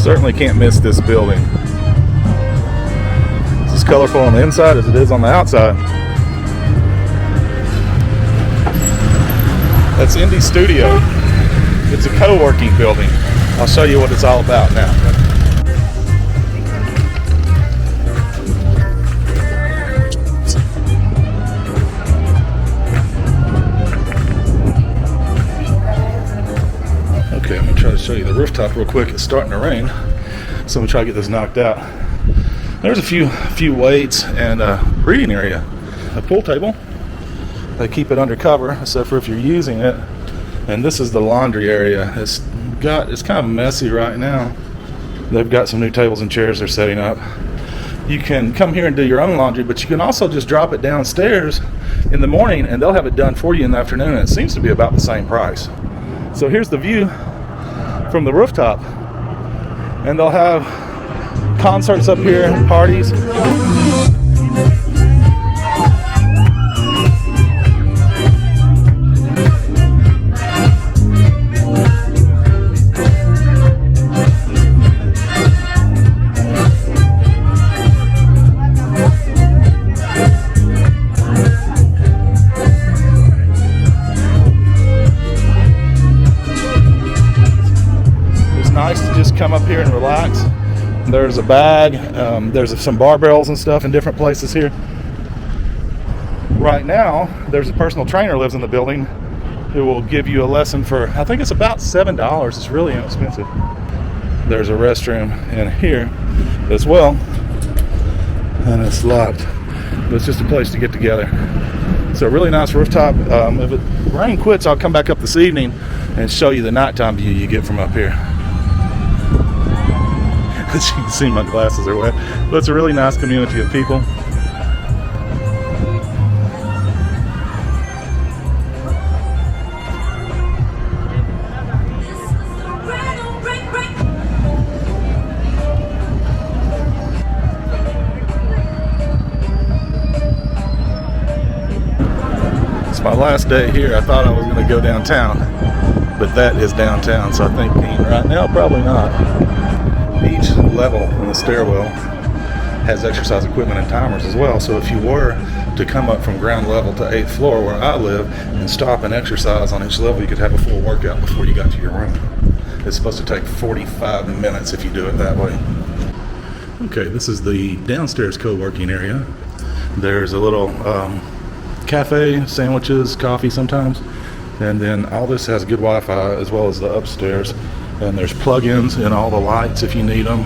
Certainly can't miss this building. It's as colorful on the inside as it is on the outside. That's Indie Studio. It's a co-working building. I'll show you what it's all about now. Okay, I'm gonna try to show you the rooftop real quick. It's starting to rain, so I'm gonna try to get this knocked out. There's a few weights and a reading area, a pool table. They keep it under cover, except for if you're using it. And this is the laundry area. It's kind of messy right now. They've got some new tables and chairs they're setting up. You can come here and do your own laundry, but you can also just drop it downstairs in the morning, and they'll have it done for you in the afternoon. And it seems to be about the same price. So here's the view from the rooftop, and they'll have concerts up here, parties. Come up here and relax. There's a bag, there's some barbells and stuff in different places here. Right now, there's a personal trainer lives in the building who will give you a lesson for, I think it's about $7. It's really inexpensive. There's a restroom in here as well, and it's locked, but it's just a place to get together. So a really nice rooftop. If the rain quits, I'll come back up this evening and show you the nighttime view you get from up here. As you can see, my glasses are wet, but it's a really nice community of people. It's my last day here. I thought I was going to go downtown, but that is downtown, so I think right now probably not. Each level in the stairwell has exercise equipment and timers as well, so if you were to come up from ground level to 8th floor where I live and stop and exercise on each level, you could have a full workout before you got to your room. It's supposed to take 45 minutes if you do it that way. Okay, this is the downstairs co-working area. There's a little cafe, sandwiches, coffee sometimes, and then all this has good Wi-Fi as well as the upstairs. And there's plug-ins in all the lights if you need them.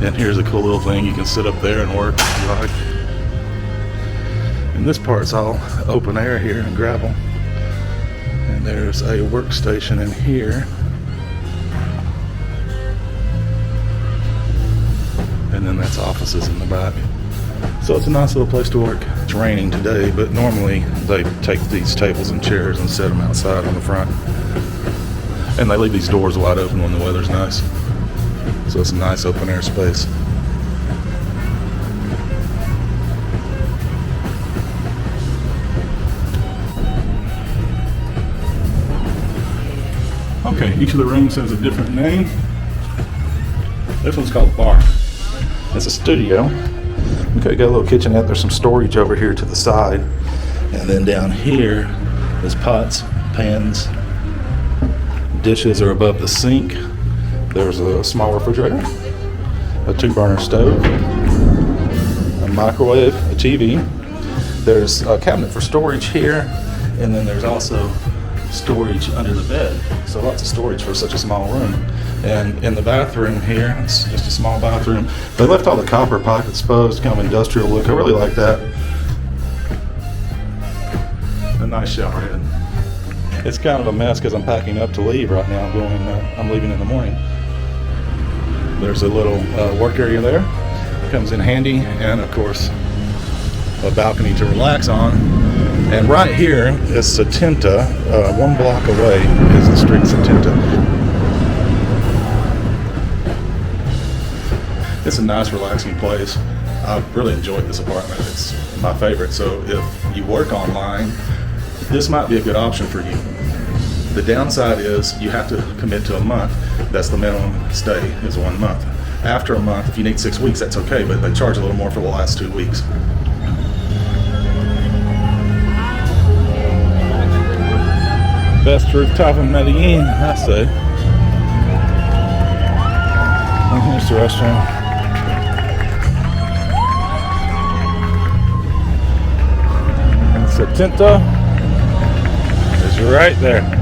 And here's a cool little thing. You can sit up there and work if you like. And this part's all open air here and gravel. And there's a workstation in here. And then that's offices in the back. So it's a nice little place to work. It's raining today, but normally they take these tables and chairs and set them outside on the front. And they leave these doors wide open when the weather's nice. So it's a nice open air space. Okay, each of the rooms has a different name. This one's called bar. It's a studio. Okay, got a little kitchenette. There's some storage over here to the side. And then down here is pots, pans. Dishes are above the sink. There's a small refrigerator, a 2-burner stove, a microwave, a TV. There's a cabinet for storage here, and then there's also storage under the bed. So lots of storage for such a small room. And in the bathroom here, it's just a small bathroom. They left all the copper pipe exposed, kind of industrial look. I really like that. A nice shower head. It's kind of a mess because I'm packing up to leave right now. I'm leaving in the morning. There's a little work area there. Comes in handy, and of course a balcony to relax on. And right here is Setenta. 1 block away is the street Setenta. It's a nice, relaxing place. I've really enjoyed this apartment. It's my favorite. So if you work online, this might be a good option for you. The downside is you have to commit to a month. That's the minimum stay, is 1 month. After a month, if you need 6 weeks, that's okay, but they charge a little more for the last 2 weeks. Best rooftop in Medellin, I say. And here's the restaurant. And Setenta is right there.